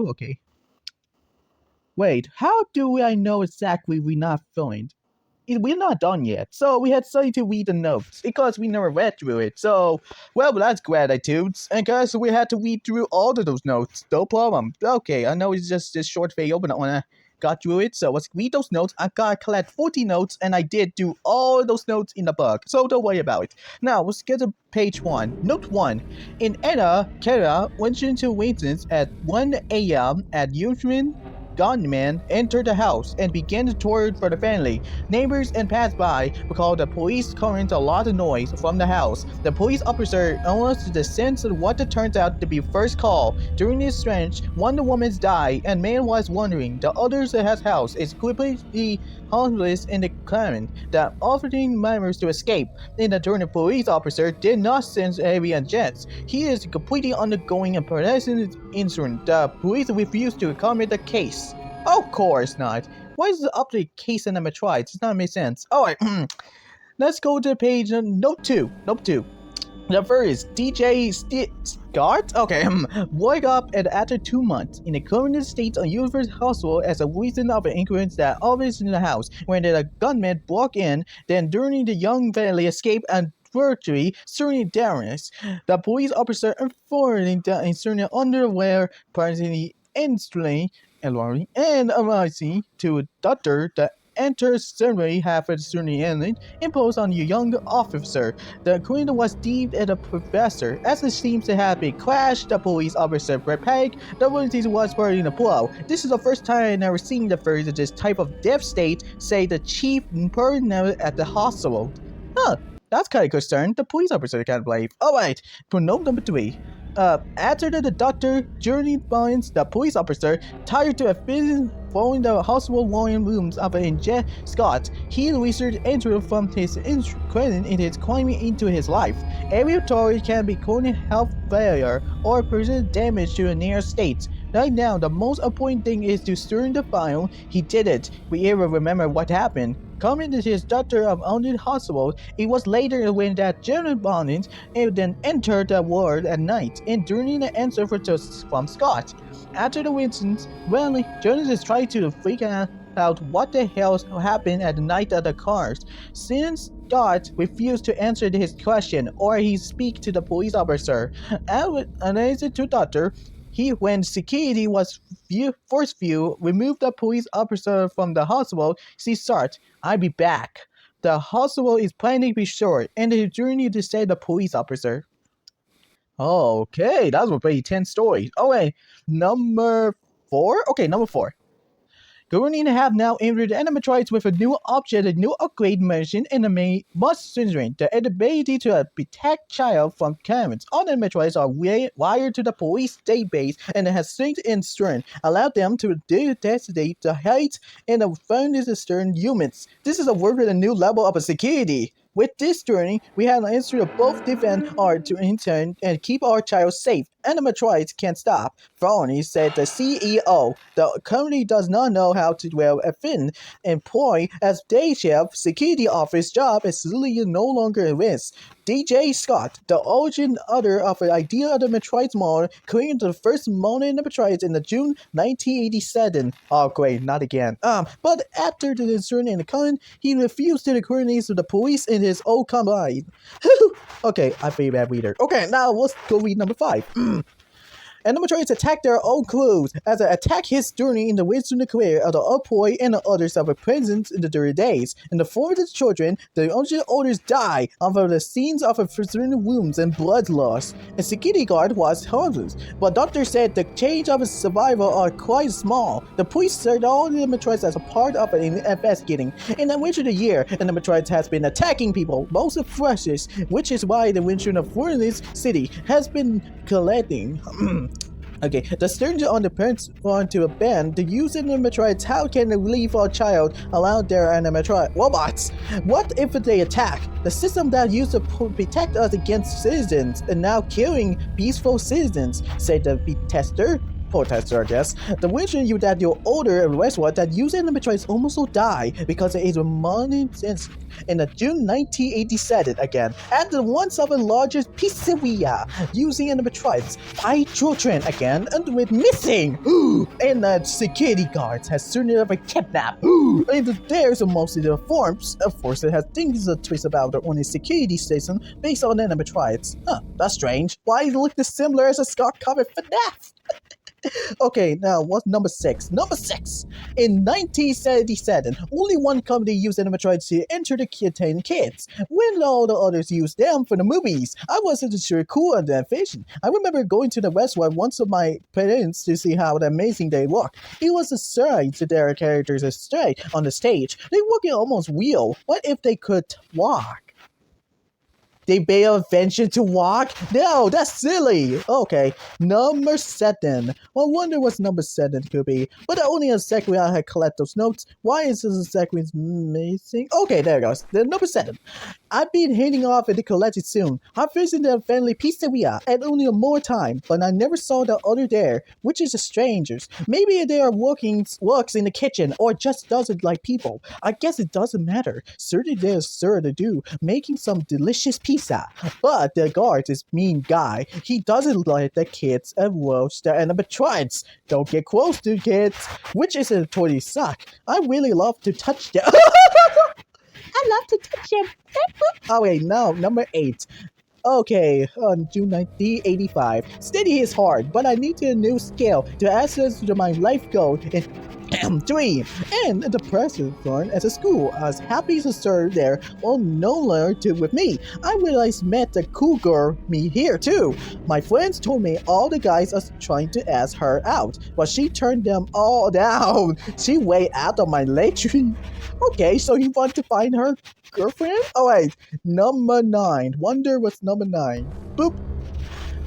Oh, okay. Wait, how do I know exactly we're not filming? We're not done yet, so we had studied to read the notes because we never read through it. So, well, that's gratitudes, and guys, we had to read through all of those notes. No problem. Okay, I know it's just this short video, but I wanna got through it. So let's read those notes. I gotta collect 40 notes, and I did do all of those notes in the book. So don't worry about it. Now let's get to page 1. Note 1. In Anna, Kara went into Winston's at 1 a.m. at Eugene. Gunman entered the house and began to tour for the family. Neighbors and passers-by called the police, causing a lot of noise from the house. The police officer almost the sense of what turns out to be first call. During this strange, one woman's died, and man was wondering. The others at his house is completely homeless in the climate that offering members to escape. In the turn, the police officer did not sense heavy and jets. He is completely undergoing a present incident. The police refused to comment the case. Of course not. Why is the update case animatronic? It does not make sense. Alright, let's go to page note 2. Note 2. The first, DJ Scott, woke up after 2 months in the current state of Universe Hospital as a reason of an incident that always in the house when the gunman broke in. Then during the young family escaped and virtually certain darkness, the police officer informing the incident underwear personally instantly alarming and arising to a doctor that enters ceremony half a certain ending imposed on the young officer. The queen was deemed as a professor, as it seems to have been crashed. The police officer Peg, the witness was burning the blow. This is the first time I've never seen the first of this type of death state, say the chief personnel at the hospital. Huh, that's kind of concerned. The police officer can't believe. Alright, for note number 3. After the doctor journey finds the police officer tired to have been following the hospital warning rooms of an inject Scott. He researched entry from his credit in his climbing into his life. Every authority can be calling health failure or present damage to a near state. Right now, the most important thing is to stir the file. He did it. We ever remember what happened. Coming to his doctor of owned hospital, it was later when that German bondage then entered the ward at night and during the answer from Scott. After the incident, well, journalists tried to figure out what the hell happened at the night of the cars. Since Scott refused to answer his question or he speak to the police officer, an answer to doctor, when security was force view, removed the police officer from the hospital. She start, I'll be back. The hospital is planning to be short, and the journey to save the police officer. Okay, that was a pretty tense story. Okay, number 4? Okay, number 4. Gurnin have now entered animatronics with a new object, a new upgrade mentioned in the main must syndrome, the ability to protect child from cameras. All animatronics are wired to the police database and has synced in strength, allow them to designate the height and the firmness of certain humans. This is a work with a new level of security. With this journey, we have an answer to both defend our intern and keep our child safe. Animatronics can't stop. Farney said the CEO. The company does not know how to well Finn employ as day shift security office job is really no longer a risk. DJ Scott, the origin author of the idea of the Metroids model, created the first model Metroids in the June 1987. Oh great, not again. But after the incident in the con, he refused to the coordinates of the police in his old combine. Okay, I feel bad reader. Okay, now let's go read number 5. Animatronics attack their own crews as they attack his journey in the wisdom career of the Upboy and the others of a presence in the 30 days. In the form of the children, the others die off of the scenes of a certain wounds and blood loss. A security guard was harmless, but doctors said the change of his survival are quite small. The police said all the animatronics as a part of an investigating. In the winter of the year, animatronics has been attacking people, most of freshest, which is why the winter of Furnace City has been collecting. Okay, the students on the parents want to ban the use of animatronics. How can they leave our child allow their animatronic robots? What if they attack? The system that used to protect us against citizens and now killing peaceful citizens, said the tester. protester, I guess. The vision you that your older Westworld that use animatronics almost will die because it is reminded since in the June 1987 again, and the once of the largest pizzeria using animatronics by children again and with missing and the security guards has certainly ever kidnapped and there's mostly the forms of course it has things a twist about the only security station based on animatronics. That's strange. Why it look this similar as a Scott covered FNAF? Okay, now what's number six? Number six! In 1977, only one company used animatronics to enter the contain kids, when all the others used them for the movies. I wasn't sure cool on that vision. I remember going to the Westworld once with my parents to see how amazing they look. It was a sign to their characters astray on the stage. They look almost real. What if they could walk? They pay attention to walk? No, that's silly. Okay, number seven. Well, I wonder what number seven could be. But only a second I had collect those notes. Why is this a second missing? Okay, there it goes. The number seven. I've been heading off and to collect it soon. I visited the family pizzeria and only more time, but I never saw the other there, which is the strangers. Maybe they are works in the kitchen or just doesn't like people. I guess it doesn't matter. Certainly there's sure to do, making some delicious pizza. But the guard is mean guy. He doesn't like the kids and roast their animatronics. Don't get close to kids, which is a totally suck. I really love to touch them. I love to touch them. Oh wait, no, number eight. Okay, on June 1985. Steady is hard, but I need a new skill to access to my life goal in 3. And the present fun as a school. I was happy to serve there, well, no learn to with me. I realized met the cool girl me here too. My friends told me all the guys are trying to ask her out, but she turned them all down. She way out of my tree. Okay, so you want to find her girlfriend? Oh wait, number 9. Wonder what's number 9. Boop.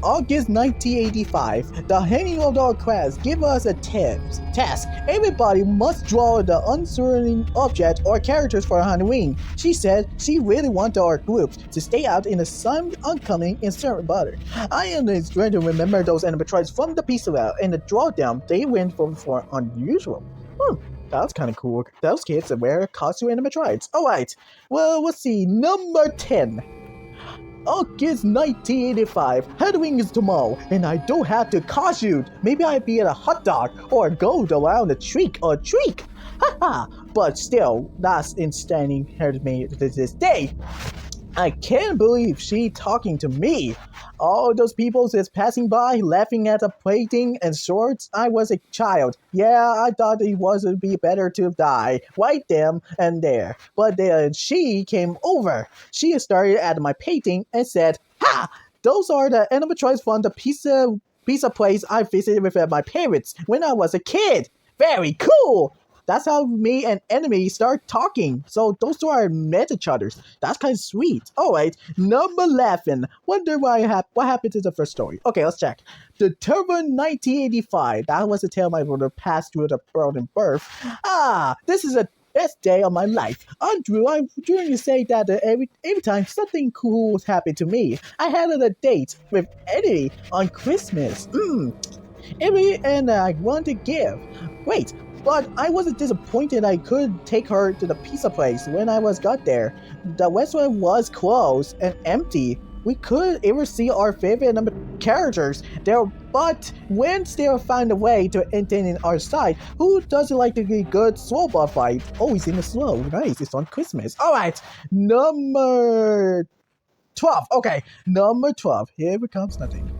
August 1985. The hanging of our class give us a task. Everybody must draw the uncertain object or characters for Halloween. She said she really wanted our groups to stay out in the sun oncoming in certain butter. I am trying to remember those animatronics from the pizzeria and to draw them. They went for unusual. That was kind of cool. Those kids that wear costume animatronics. Alright, well, let's see. Number 10. August 1985. Halloween is tomorrow, and I don't have to costume. Maybe I'd be at a hot dog or go around a treat or treat. Haha, but still, that's insanely hurt me to this day. I can't believe she talking to me. All those people just passing by, laughing at the plating and shorts. I was a child. Yeah, I thought it would be better to die right then and there. But then she came over. She started at my painting and said, "Ha! Those are the animatronics from the pizza place I visited with my parents when I was a kid. Very cool." That's how me and enemy start talking. So those two are met each other. That's kind of sweet. Alright, number 11. Wonder what happened to the first story. Okay, let's check. The Turbo 1985. That was the tale of my brother passed through the world and birth. This is a best day of my life. Andrew, I'm trying to say that every time something cool happened to me, I had a date with Eddie on Christmas. And I want to give. Wait. But I wasn't disappointed I could take her to the pizza place when I got there. The restaurant was closed and empty. We could ever see our favorite number characters there, but when they find a way to entertain our side, who doesn't like to get good snowball fight? Oh, he's in the snow. Nice, it's on Christmas. Alright, number 12. Okay, number 12. Here comes nothing.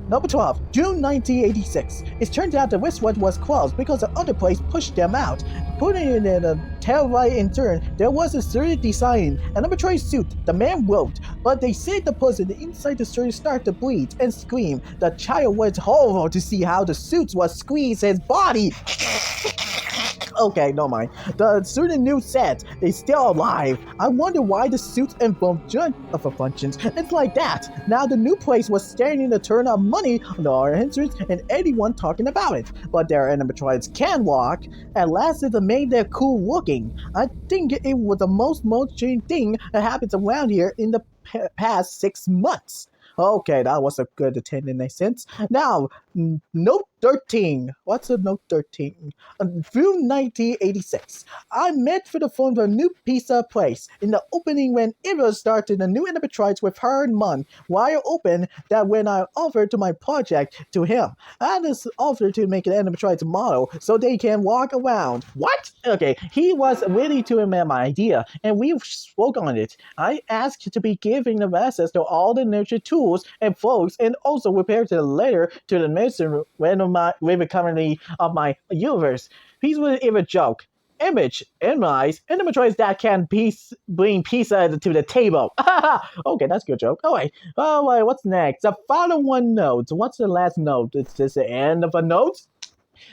Number 12, June 1986. It turned out the Westwood was closed because the other place pushed them out. Putting it in a taillight in turn, there was a certain design, a number 12 suit. The man wrote, but they said the person inside the suit started to bleed and scream. The child was horrible to see how the suit was squeezed his body. Okay, no mind. The certain new set is still alive. I wonder why the suits and function of functions. It's like that. Now the new place was staring to turn up money on our entrance and anyone talking about it. But their animatronics can walk. At last it made them cool looking. I think it was the most motion thing that happens around here in the past 6 months. Okay, that was a good attendance sense. Now, note 13. What's a note 13? June 1986. I met for the phone of a new pizza place. In the opening, when Eva started a new enterprise with her and Mun, wide open that when I offered to my project to him, I just offered to make an enterprise model so they can walk around. What? Okay, he was ready to amend my idea, and we spoke on it. I asked to be given the access to all the nurture tools and folks, and also prepared to the letter to the medicine when of my with currently of my universe. Peace was a joke. Image, image, animatronics that can bring pizza to the table. Okay, that's a good joke. All right. Oh, wait, what's next? The final one note. What's the last note? Is this the end of a note?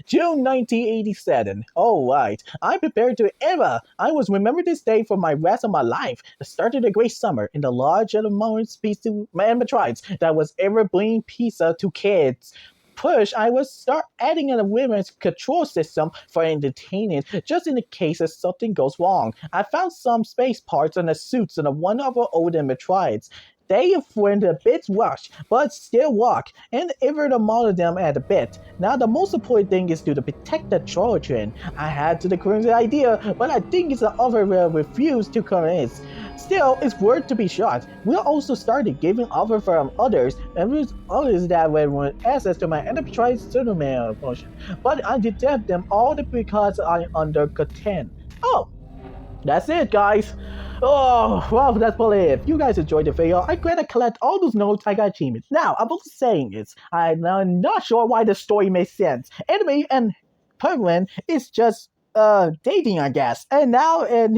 June 1987. All right. I prepared to ever. I was remember this day for my rest of my life. The start of the great summer in the large elements piece to animatronics that was ever bringing pizza to kids. Push, I will start adding in a women's control system for entertainment just in the case that something goes wrong. I found some space parts on the suits of one of our old animatronics. They went a bit rushed, but still work, and ever to model them at a bit. Now the most important thing is to protect the children. I had to the crazy idea, but I think it's the other will refuse to convince. Still, it's worth to be shot. We also started giving offer from others, and there's others that want access to my enterprise settlement function. But I detect them all because I'm under content. Oh, that's it, guys. Oh, well, that's probably it. If you guys enjoyed the video, I'm glad I collect all those notes. I got achievements. Now, I'm also saying is, I'm not sure why the story makes sense. Enemy and Penguin is just dating, I guess. And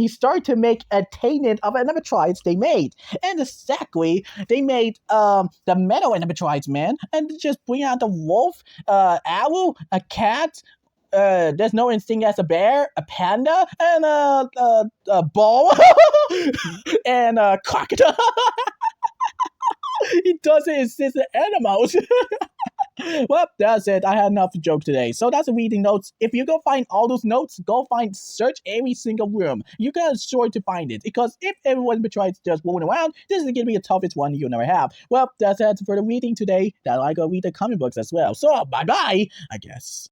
he started to make attainment of animatronics they made. And exactly, they made the metal animatronics, man. And they just bring out the wolf, owl, a cat, there's no instinct as a bear, a panda, and a bull, and a crocodile. It doesn't exist in animals. Well, that's it. I had enough joke today. So that's the reading notes. If you go find all those notes, go search every single room. You can sure to find it. Because if everyone tries just rolling around, this is going to be the toughest one you'll never have. Well, that's it for the reading today. That I go read the comic books as well. So, bye-bye, I guess.